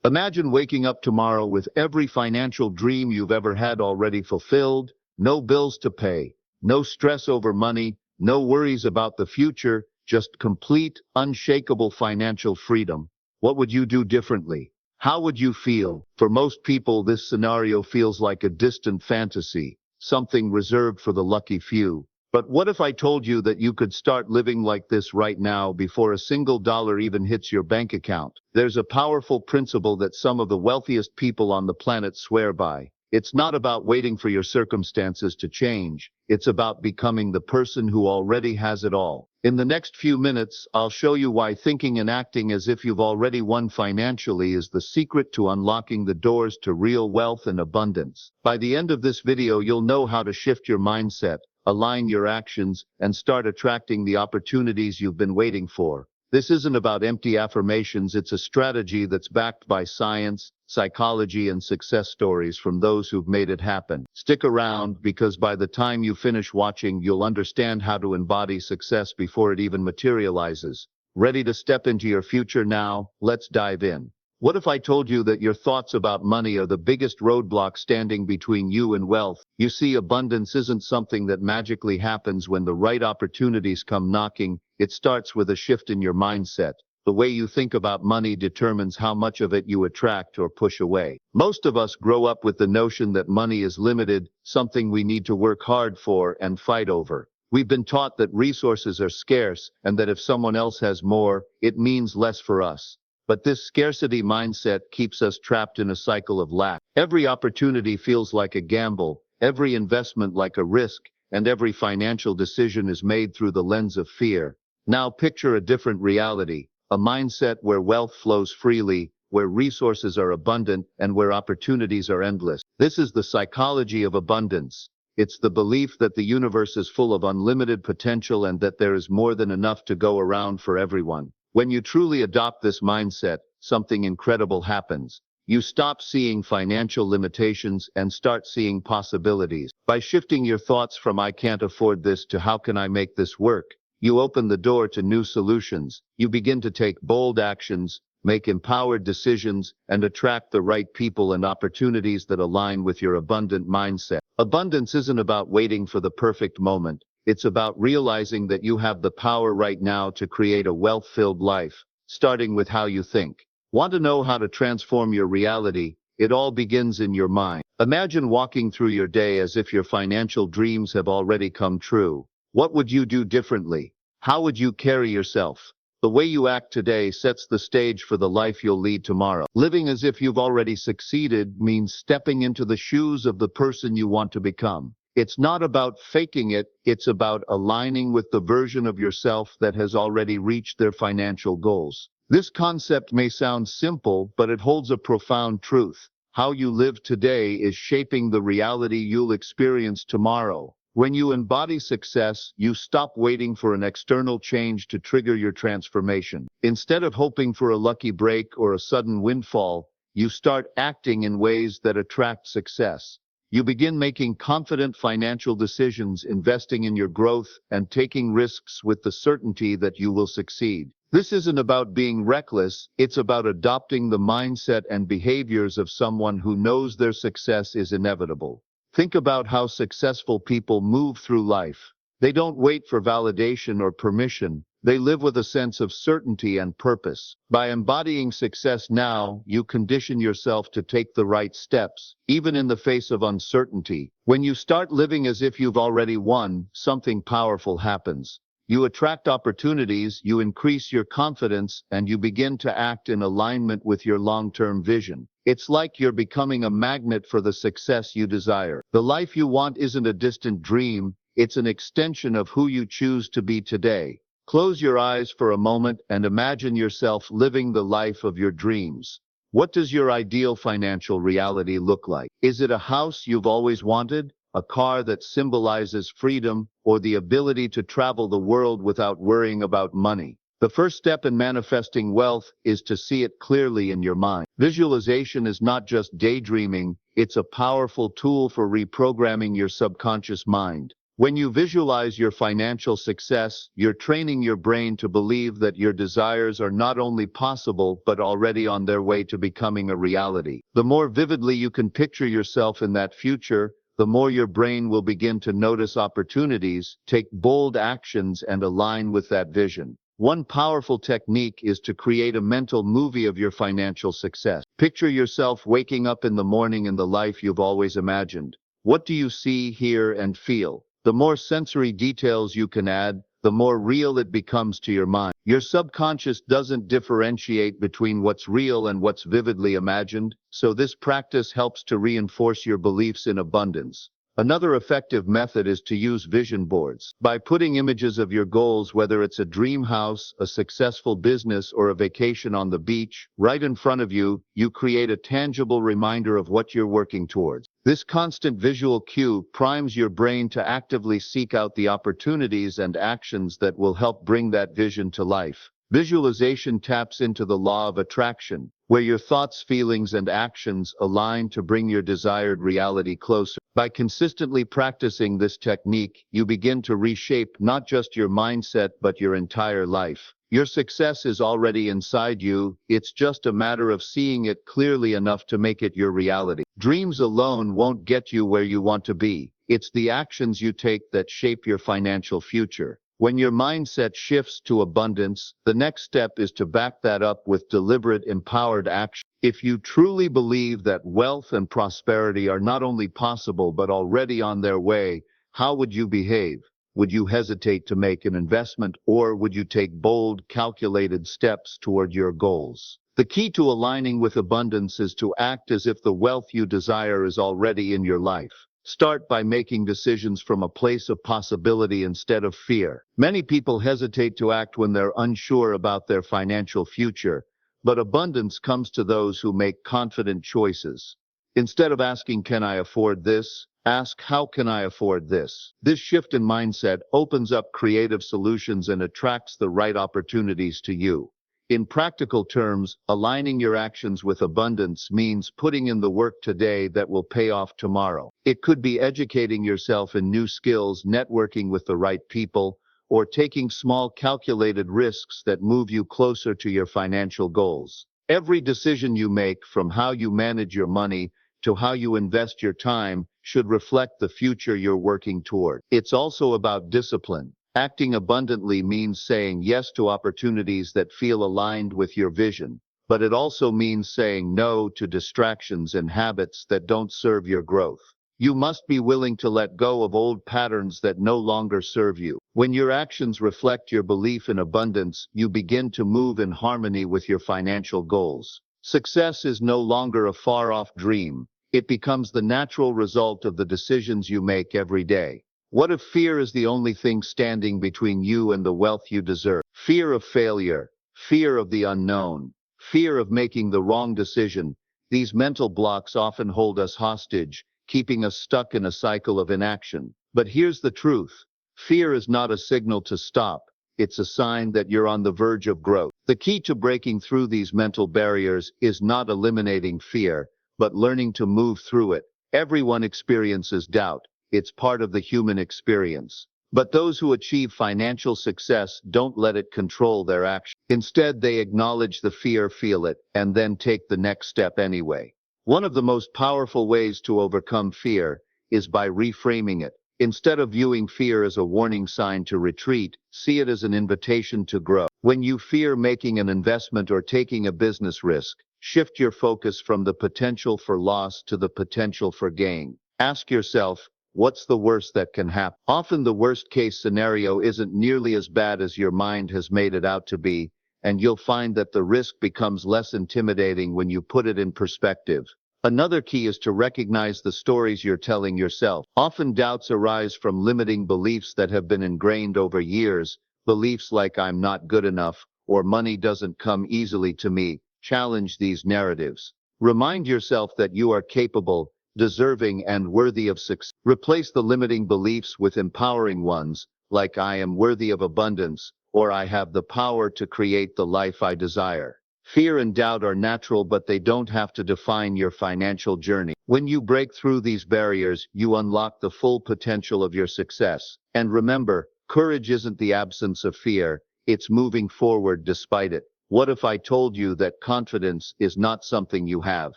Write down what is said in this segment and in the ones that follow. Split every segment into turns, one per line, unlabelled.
Imagine waking up tomorrow with every financial dream you've ever had already fulfilled, no bills to pay, no stress over money, no worries about the future, just complete, unshakable financial freedom. What would you do differently? How would you feel? For most people, this scenario feels like a distant fantasy, something reserved for the lucky few. But what if I told you that you could start living like this right now before a single dollar even hits your bank account? There's a powerful principle that some of the wealthiest people on the planet swear by. It's not about waiting for your circumstances to change. It's about becoming the person who already has it all. In the next few minutes, I'll show you why thinking and acting as if you've already won financially is the secret to unlocking the doors to real wealth and abundance. By the end of this video, you'll know how to shift your mindset, align your actions, and start attracting the opportunities you've been waiting for. This isn't about empty affirmations, it's a strategy that's backed by science, psychology, and success stories from those who've made it happen. Stick around, because by the time you finish watching, you'll understand how to embody success before it even materializes. Ready to step into your future now? Let's dive in. What if I told you that your thoughts about money are the biggest roadblock standing between you and wealth? You see, abundance isn't something that magically happens when the right opportunities come knocking. It starts with a shift in your mindset. The way you think about money determines how much of it you attract or push away. Most of us grow up with the notion that money is limited, something we need to work hard for and fight over. We've been taught that resources are scarce and that if someone else has more, it means less for us. But this scarcity mindset keeps us trapped in a cycle of lack. Every opportunity feels like a gamble, every investment like a risk, and every financial decision is made through the lens of fear. Now picture a different reality, a mindset where wealth flows freely, where resources are abundant, and where opportunities are endless. This is the psychology of abundance. It's the belief that the universe is full of unlimited potential and that there is more than enough to go around for everyone. When you truly adopt this mindset, something incredible happens. You stop seeing financial limitations and start seeing possibilities. By shifting your thoughts from "I can't afford this" to "how can I make this work?" you open the door to new solutions. You begin to take bold actions, make empowered decisions, and attract the right people and opportunities that align with your abundant mindset. Abundance isn't about waiting for the perfect moment. It's about realizing that you have the power right now to create a wealth-filled life, starting with how you think. Want to know how to transform your reality? It all begins in your mind. Imagine walking through your day as if your financial dreams have already come true. What would you do differently? How would you carry yourself? The way you act today sets the stage for the life you'll lead tomorrow. Living as if you've already succeeded means stepping into the shoes of the person you want to become. It's not about faking it, it's about aligning with the version of yourself that has already reached their financial goals. This concept may sound simple, but it holds a profound truth. How you live today is shaping the reality you'll experience tomorrow. When you embody success, you stop waiting for an external change to trigger your transformation. Instead of hoping for a lucky break or a sudden windfall, you start acting in ways that attract success. You begin making confident financial decisions, investing in your growth, and taking risks with the certainty that you will succeed. This isn't about being reckless, it's about adopting the mindset and behaviors of someone who knows their success is inevitable. Think about how successful people move through life. They don't wait for validation or permission. They live with a sense of certainty and purpose. By embodying success now, you condition yourself to take the right steps, even in the face of uncertainty. When you start living as if you've already won, something powerful happens. You attract opportunities, you increase your confidence, and you begin to act in alignment with your long-term vision. It's like you're becoming a magnet for the success you desire. The life you want isn't a distant dream, it's an extension of who you choose to be today. Close your eyes for a moment and imagine yourself living the life of your dreams. What does your ideal financial reality look like? Is it a house you've always wanted, a car that symbolizes freedom, or the ability to travel the world without worrying about money? The first step in manifesting wealth is to see it clearly in your mind. Visualization is not just daydreaming, it's a powerful tool for reprogramming your subconscious mind. When you visualize your financial success, you're training your brain to believe that your desires are not only possible but already on their way to becoming a reality. The more vividly you can picture yourself in that future, the more your brain will begin to notice opportunities, take bold actions, and align with that vision. One powerful technique is to create a mental movie of your financial success. Picture yourself waking up in the morning in the life you've always imagined. What do you see, hear, and feel? The more sensory details you can add, the more real it becomes to your mind. Your subconscious doesn't differentiate between what's real and what's vividly imagined, so this practice helps to reinforce your beliefs in abundance. Another effective method is to use vision boards. By putting images of your goals, whether it's a dream house, a successful business, or a vacation on the beach, right in front of you, you create a tangible reminder of what you're working towards. This constant visual cue primes your brain to actively seek out the opportunities and actions that will help bring that vision to life. Visualization taps into the law of attraction, where your thoughts, feelings, and actions align to bring your desired reality closer. By consistently practicing this technique, you begin to reshape not just your mindset but your entire life. Your success is already inside you, it's just a matter of seeing it clearly enough to make it your reality. Dreams alone won't get you where you want to be. It's the actions you take that shape your financial future. When your mindset shifts to abundance, the next step is to back that up with deliberate, empowered action. If you truly believe that wealth and prosperity are not only possible but already on their way, how would you behave? Would you hesitate to make an investment, or would you take bold, calculated steps toward your goals? The key to aligning with abundance is to act as if the wealth you desire is already in your life. Start by making decisions from a place of possibility instead of fear. Many people hesitate to act when they're unsure about their financial future, but abundance comes to those who make confident choices. Instead of asking, "Can I afford this?" ask, "How can I afford this?" This shift in mindset opens up creative solutions and attracts the right opportunities to you. In practical terms, aligning your actions with abundance means putting in the work today that will pay off tomorrow. It could be educating yourself in new skills, networking with the right people, or taking small calculated risks that move you closer to your financial goals. Every decision you make, from how you manage your money to how you invest your time, should reflect the future you're working toward. It's also about discipline. Acting abundantly means saying yes to opportunities that feel aligned with your vision, but it also means saying no to distractions and habits that don't serve your growth. You must be willing to let go of old patterns that no longer serve you. When your actions reflect your belief in abundance, you begin to move in harmony with your financial goals. Success is no longer a far-off dream. It becomes the natural result of the decisions you make every day. What if fear is the only thing standing between you and the wealth you deserve? Fear of failure, fear of the unknown, fear of making the wrong decision. These mental blocks often hold us hostage, keeping us stuck in a cycle of inaction. But here's the truth. Fear is not a signal to stop. It's a sign that you're on the verge of growth. The key to breaking through these mental barriers is not eliminating fear, but learning to move through it. Everyone experiences doubt. It's part of the human experience. But those who achieve financial success don't let it control their action. Instead, they acknowledge the fear, feel it, and then take the next step anyway. One of the most powerful ways to overcome fear is by reframing it. Instead of viewing fear as a warning sign to retreat, see it as an invitation to grow. When you fear making an investment or taking a business risk, shift your focus from the potential for loss to the potential for gain. Ask yourself, what's the worst that can happen? Often the worst case scenario isn't nearly as bad as your mind has made it out to be, and you'll find that the risk becomes less intimidating when you put it in perspective. Another key is to recognize the stories you're telling yourself. Often doubts arise from limiting beliefs that have been ingrained over years, beliefs like "I'm not good enough" or "money doesn't come easily to me." Challenge these narratives. Remind yourself that you are capable, deserving, and worthy of success. Replace the limiting beliefs with empowering ones, like "I am worthy of abundance," or "I have the power to create the life I desire." Fear and doubt are natural, but they don't have to define your financial journey. When you break through these barriers, you unlock the full potential of your success. And remember, courage isn't the absence of fear, it's moving forward despite it. What if I told you that confidence is not something you have,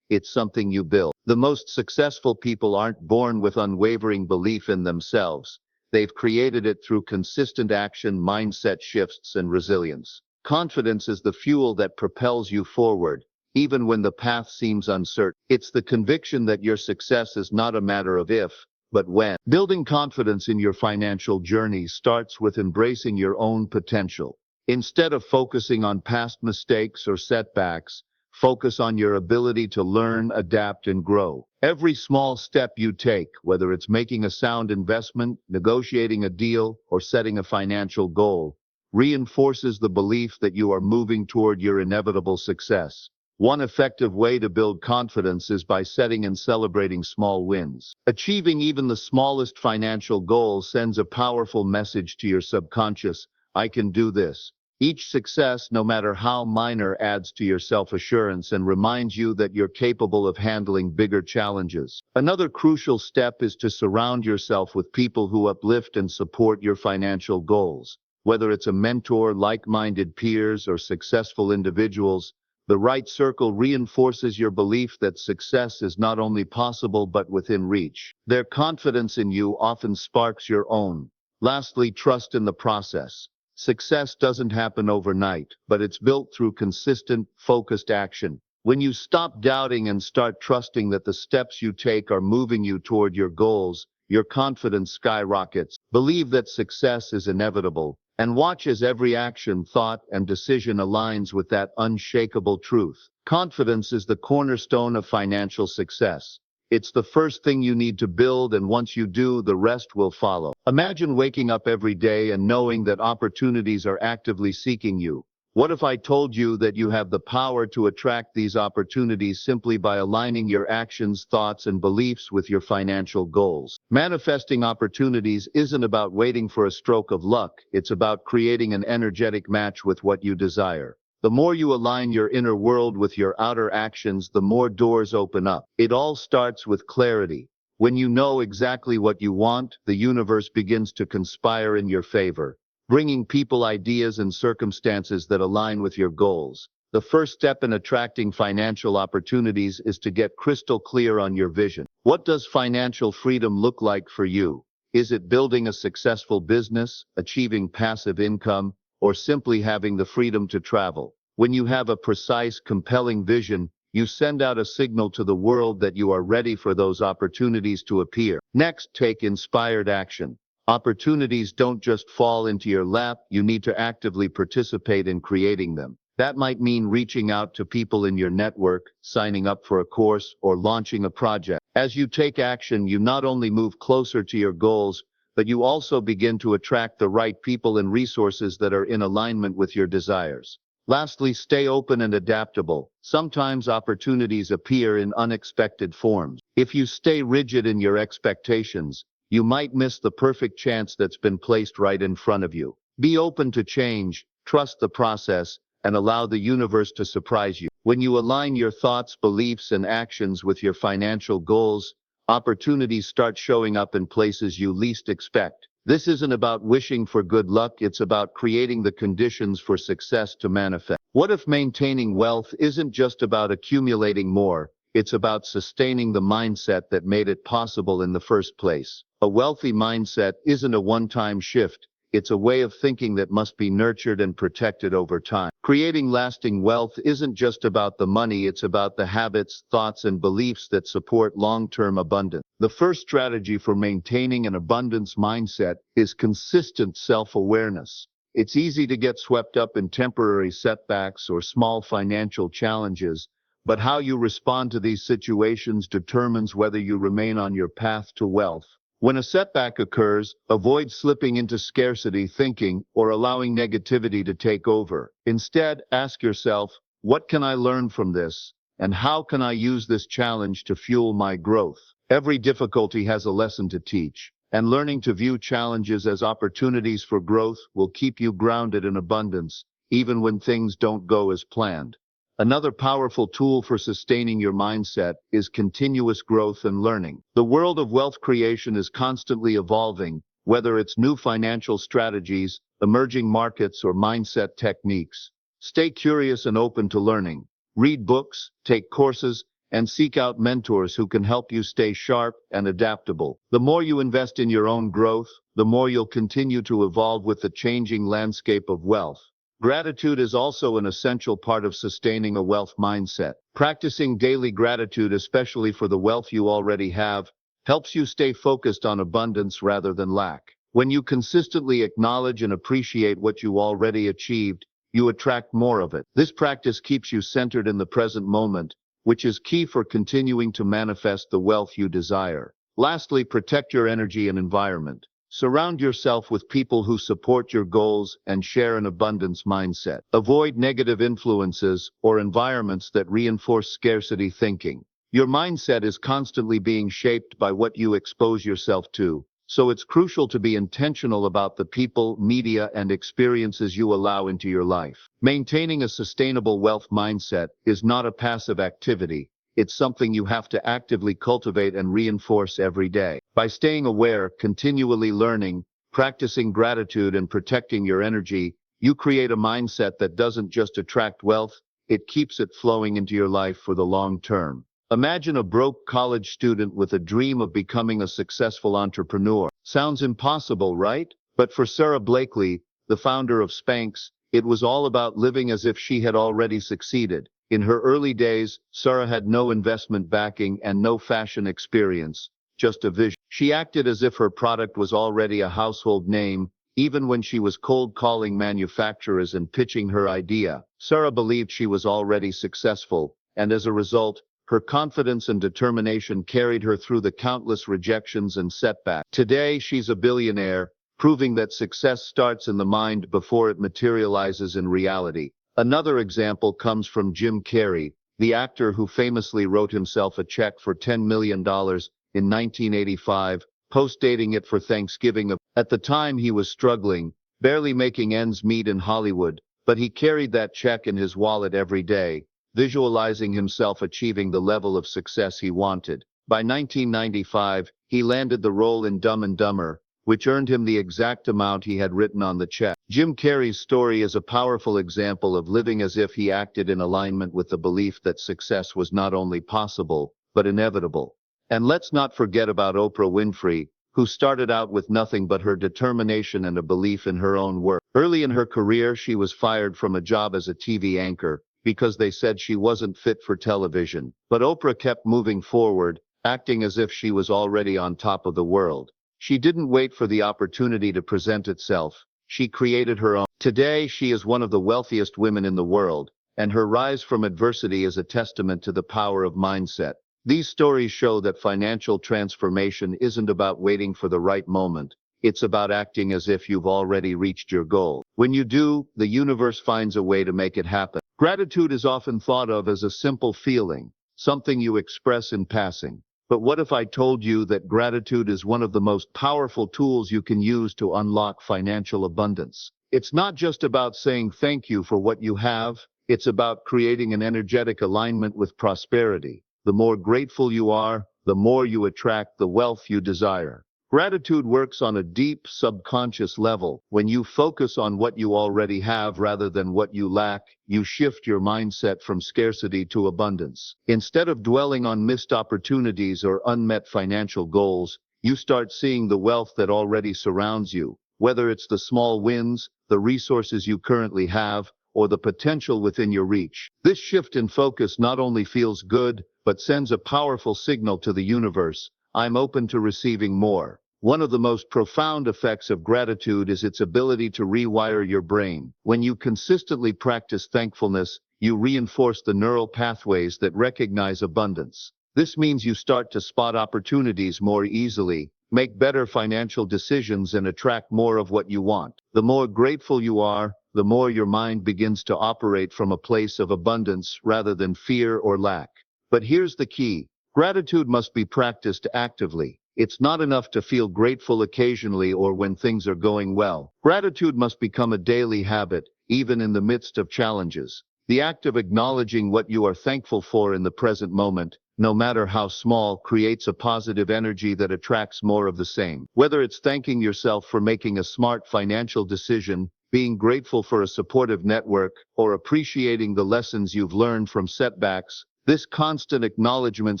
it's something you build? The most successful people aren't born with unwavering belief in themselves. They've created it through consistent action, mindset shifts, and resilience. Confidence is the fuel that propels you forward, even when the path seems uncertain. It's the conviction that your success is not a matter of if, but when. Building confidence in your financial journey starts with embracing your own potential. Instead of focusing on past mistakes or setbacks, focus on your ability to learn, adapt, and grow. Every small step you take, whether it's making a sound investment, negotiating a deal, or setting a financial goal, reinforces the belief that you are moving toward your inevitable success. One effective way to build confidence is by setting and celebrating small wins. Achieving even the smallest financial goal sends a powerful message to your subconscious: I can do this. Each success, no matter how minor, adds to your self-assurance and reminds you that you're capable of handling bigger challenges. Another crucial step is to surround yourself with people who uplift and support your financial goals. Whether it's a mentor, like-minded peers, or successful individuals, the right circle reinforces your belief that success is not only possible but within reach. Their confidence in you often sparks your own. Lastly, trust in the process. Success doesn't happen overnight, but it's built through consistent, focused action. When you stop doubting and start trusting that the steps you take are moving you toward your goals, your confidence skyrockets. Believe that success is inevitable, and watch as every action, thought, and decision aligns with that unshakable truth. Confidence is the cornerstone of financial success. It's the first thing you need to build, and once you do, the rest will follow. Imagine waking up every day and knowing that opportunities are actively seeking you. What if I told you that you have the power to attract these opportunities simply by aligning your actions, thoughts, and beliefs with your financial goals? Manifesting opportunities isn't about waiting for a stroke of luck, it's about creating an energetic match with what you desire. The more you align your inner world with your outer actions, the more doors open up. It all starts with clarity. When you know exactly what you want, the universe begins to conspire in your favor, bringing people, ideas, and circumstances that align with your goals. The first step in attracting financial opportunities is to get crystal clear on your vision. What does financial freedom look like for you? Is it building a successful business, achieving passive income, or simply having the freedom to travel? When you have a precise, compelling vision, you send out a signal to the world that you are ready for those opportunities to appear. Next, take inspired action. Opportunities don't just fall into your lap, you need to actively participate in creating them. That might mean reaching out to people in your network, signing up for a course, or launching a project. As you take action, you not only move closer to your goals, but you also begin to attract the right people and resources that are in alignment with your desires. Lastly, stay open and adaptable. Sometimes opportunities appear in unexpected forms. If you stay rigid in your expectations, you might miss the perfect chance that's been placed right in front of you. Be open to change, trust the process, and allow the universe to surprise you. When you align your thoughts, beliefs, and actions with your financial goals, opportunities start showing up in places you least expect. This isn't about wishing for good luck, it's about creating the conditions for success to manifest. What if maintaining wealth isn't just about accumulating more? It's about sustaining the mindset that made it possible in the first place. A wealthy mindset isn't a one-time shift, it's a way of thinking that must be nurtured and protected over time. Creating lasting wealth isn't just about the money, it's about the habits, thoughts, and beliefs that support long-term abundance. The first strategy for maintaining an abundance mindset is consistent self-awareness. It's easy to get swept up in temporary setbacks or small financial challenges, but how you respond to these situations determines whether you remain on your path to wealth. When a setback occurs, avoid slipping into scarcity thinking or allowing negativity to take over. Instead, ask yourself, what can I learn from this? And how can I use this challenge to fuel my growth? Every difficulty has a lesson to teach, and learning to view challenges as opportunities for growth will keep you grounded in abundance, even when things don't go as planned. Another powerful tool for sustaining your mindset is continuous growth and learning. The world of wealth creation is constantly evolving, whether it's new financial strategies, emerging markets, or mindset techniques. Stay curious and open to learning. Read books, take courses, and seek out mentors who can help you stay sharp and adaptable. The more you invest in your own growth, the more you'll continue to evolve with the changing landscape of wealth. Gratitude is also an essential part of sustaining a wealth mindset. Practicing daily gratitude, especially for the wealth you already have, helps you stay focused on abundance rather than lack. When you consistently acknowledge and appreciate what you already achieved, you attract more of it. This practice keeps you centered in the present moment, which is key for continuing to manifest the wealth you desire. Lastly, protect your energy and environment. Surround yourself with people who support your goals and share an abundance mindset. Avoid negative influences or environments that reinforce scarcity thinking. Your mindset is constantly being shaped by what you expose yourself to, so it's crucial to be intentional about the people, media, and experiences you allow into your life. Maintaining a sustainable wealth mindset is not a passive activity. It's something you have to actively cultivate and reinforce every day. By staying aware, continually learning, practicing gratitude, and protecting your energy, you create a mindset that doesn't just attract wealth, it keeps it flowing into your life for the long term. Imagine a broke college student with a dream of becoming a successful entrepreneur. Sounds impossible, right? But for Sarah Blakely, the founder of Spanx, it was all about living as if she had already succeeded. In her early days, Sarah had no investment backing and no fashion experience, just a vision. She acted as if her product was already a household name, even when she was cold calling manufacturers and pitching her idea. Sarah believed she was already successful, and as a result, her confidence and determination carried her through the countless rejections and setbacks. Today, she's a billionaire, proving that success starts in the mind before it materializes in reality. Another example comes from Jim Carrey, the actor who famously wrote himself a check for $10 million in 1985, post-dating it for Thanksgiving. At the time, he was struggling, barely making ends meet in Hollywood, but he carried that check in his wallet every day, visualizing himself achieving the level of success he wanted. By 1995, he landed the role in Dumb and Dumber, which earned him the exact amount he had written on the check. Jim Carrey's story is a powerful example of living as if he acted in alignment with the belief that success was not only possible, but inevitable. And let's not forget about Oprah Winfrey, who started out with nothing but her determination and a belief in her own work. Early in her career, she was fired from a job as a TV anchor because they said she wasn't fit for television. But Oprah kept moving forward, acting as if she was already on top of the world. She didn't wait for the opportunity to present itself. She created her own. Today, she is one of the wealthiest women in the world, and her rise from adversity is a testament to the power of mindset. These stories show that financial transformation isn't about waiting for the right moment. It's about acting as if you've already reached your goal. When you do, the universe finds a way to make it happen. Gratitude is often thought of as a simple feeling, something you express in passing. But what if I told you that gratitude is one of the most powerful tools you can use to unlock financial abundance? It's not just about saying thank you for what you have, it's about creating an energetic alignment with prosperity. The more grateful you are, the more you attract the wealth you desire. Gratitude works on a deep, subconscious level. When you focus on what you already have rather than what you lack, you shift your mindset from scarcity to abundance. Instead of dwelling on missed opportunities or unmet financial goals, you start seeing the wealth that already surrounds you, whether it's the small wins, the resources you currently have, or the potential within your reach. This shift in focus not only feels good, but sends a powerful signal to the universe: I'm open to receiving more. One of the most profound effects of gratitude is its ability to rewire your brain. When you consistently practice thankfulness, you reinforce the neural pathways that recognize abundance. This means you start to spot opportunities more easily, make better financial decisions, and attract more of what you want. The more grateful you are, the more your mind begins to operate from a place of abundance rather than fear or lack. But here's the key: gratitude must be practiced actively. It's not enough to feel grateful occasionally or when things are going well. Gratitude must become a daily habit, even in the midst of challenges. The act of acknowledging what you are thankful for in the present moment, no matter how small, creates a positive energy that attracts more of the same. Whether it's thanking yourself for making a smart financial decision, being grateful for a supportive network, or appreciating the lessons you've learned from setbacks, this constant acknowledgement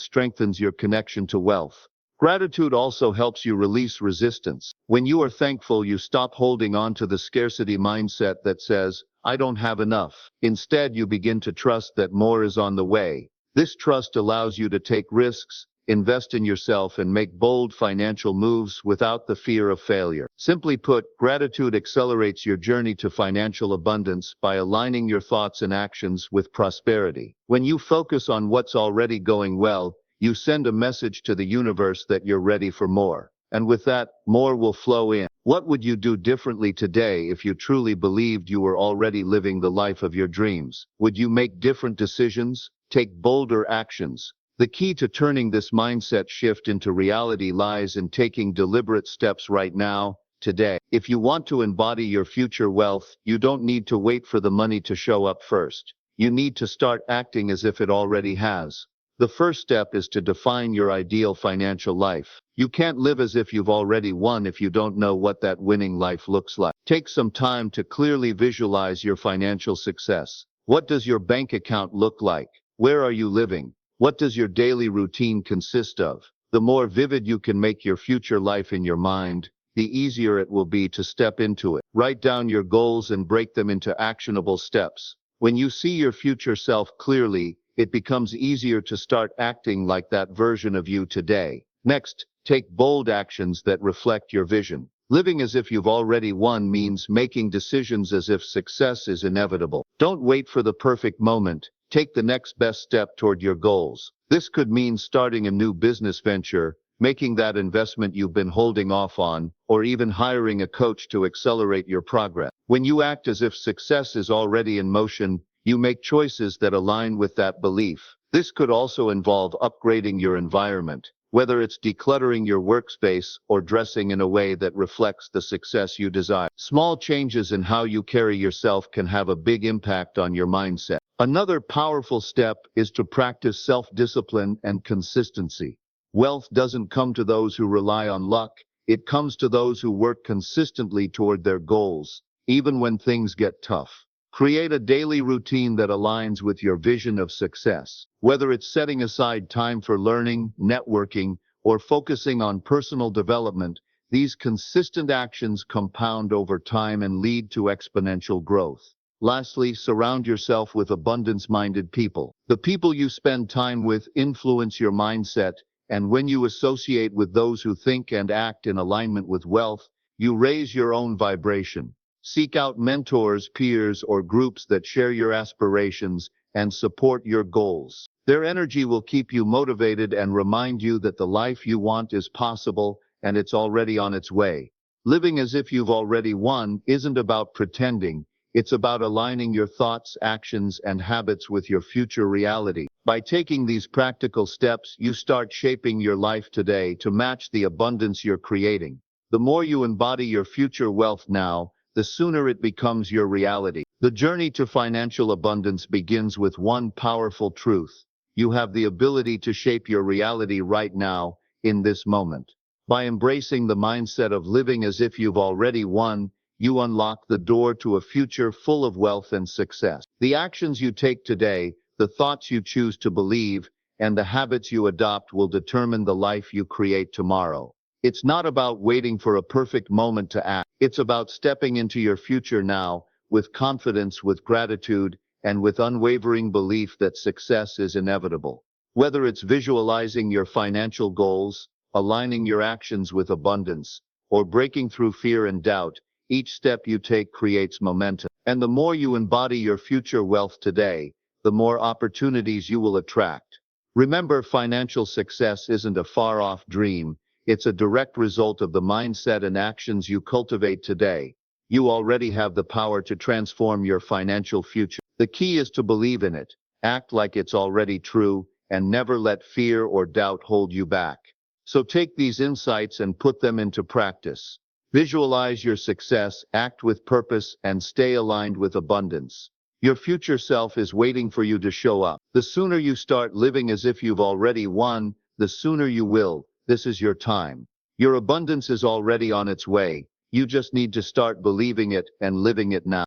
strengthens your connection to wealth. Gratitude also helps you release resistance. When you are thankful, you stop holding on to the scarcity mindset that says, "I don't have enough." Instead, you begin to trust that more is on the way. This trust allows you to take risks, invest in yourself, and make bold financial moves without the fear of failure. Simply put, gratitude accelerates your journey to financial abundance by aligning your thoughts and actions with prosperity. When you focus on what's already going well, you send a message to the universe that you're ready for more. And with that, more will flow in. What would you do differently today if you truly believed you were already living the life of your dreams? Would you make different decisions? Take bolder actions? The key to turning this mindset shift into reality lies in taking deliberate steps right now, today. If you want to embody your future wealth, you don't need to wait for the money to show up first. You need to start acting as if it already has. The first step is to define your ideal financial life. You can't live as if you've already won if you don't know what that winning life looks like. Take some time to clearly visualize your financial success. What does your bank account look like? Where are you living? What does your daily routine consist of? The more vivid you can make your future life in your mind, the easier it will be to step into it. Write down your goals and break them into actionable steps. When you see your future self clearly, it becomes easier to start acting like that version of you today. Next, take bold actions that reflect your vision. Living as if you've already won means making decisions as if success is inevitable. Don't wait for the perfect moment. Take the next best step toward your goals. This could mean starting a new business venture, making that investment you've been holding off on, or even hiring a coach to accelerate your progress. When you act as if success is already in motion, you make choices that align with that belief. This could also involve upgrading your environment, whether it's decluttering your workspace or dressing in a way that reflects the success you desire. Small changes in how you carry yourself can have a big impact on your mindset. Another powerful step is to practice self-discipline and consistency. Wealth doesn't come to those who rely on luck. It comes to those who work consistently toward their goals, even when things get tough. Create a daily routine that aligns with your vision of success. Whether it's setting aside time for learning, networking, or focusing on personal development, these consistent actions compound over time and lead to exponential growth. Lastly, surround yourself with abundance-minded people. The people you spend time with influence your mindset, and when you associate with those who think and act in alignment with wealth, you raise your own vibration. Seek out mentors, peers, or groups that share your aspirations and support your goals. Their energy will keep you motivated and remind you that the life you want is possible and it's already on its way. Living as if you've already won isn't about pretending. It's about aligning your thoughts, actions, and habits with your future reality. By taking these practical steps, you start shaping your life today to match the abundance you're creating. The more you embody your future wealth now, the sooner it becomes your reality. The journey to financial abundance begins with one powerful truth. You have the ability to shape your reality right now, in this moment. By embracing the mindset of living as if you've already won, you unlock the door to a future full of wealth and success. The actions you take today, the thoughts you choose to believe, and the habits you adopt will determine the life you create tomorrow. It's not about waiting for a perfect moment to act. It's about stepping into your future now, with confidence, with gratitude, and with unwavering belief that success is inevitable. Whether it's visualizing your financial goals, aligning your actions with abundance, or breaking through fear and doubt, each step you take creates momentum. And the more you embody your future wealth today, the more opportunities you will attract. Remember, financial success isn't a far-off dream. It's a direct result of the mindset and actions you cultivate today. You already have the power to transform your financial future. The key is to believe in it, act like it's already true, and never let fear or doubt hold you back. So take these insights and put them into practice. Visualize your success, act with purpose, and stay aligned with abundance. Your future self is waiting for you to show up. The sooner you start living as if you've already won, the sooner you will. This is your time. Your abundance is already on its way. You just need to start believing it and living it now.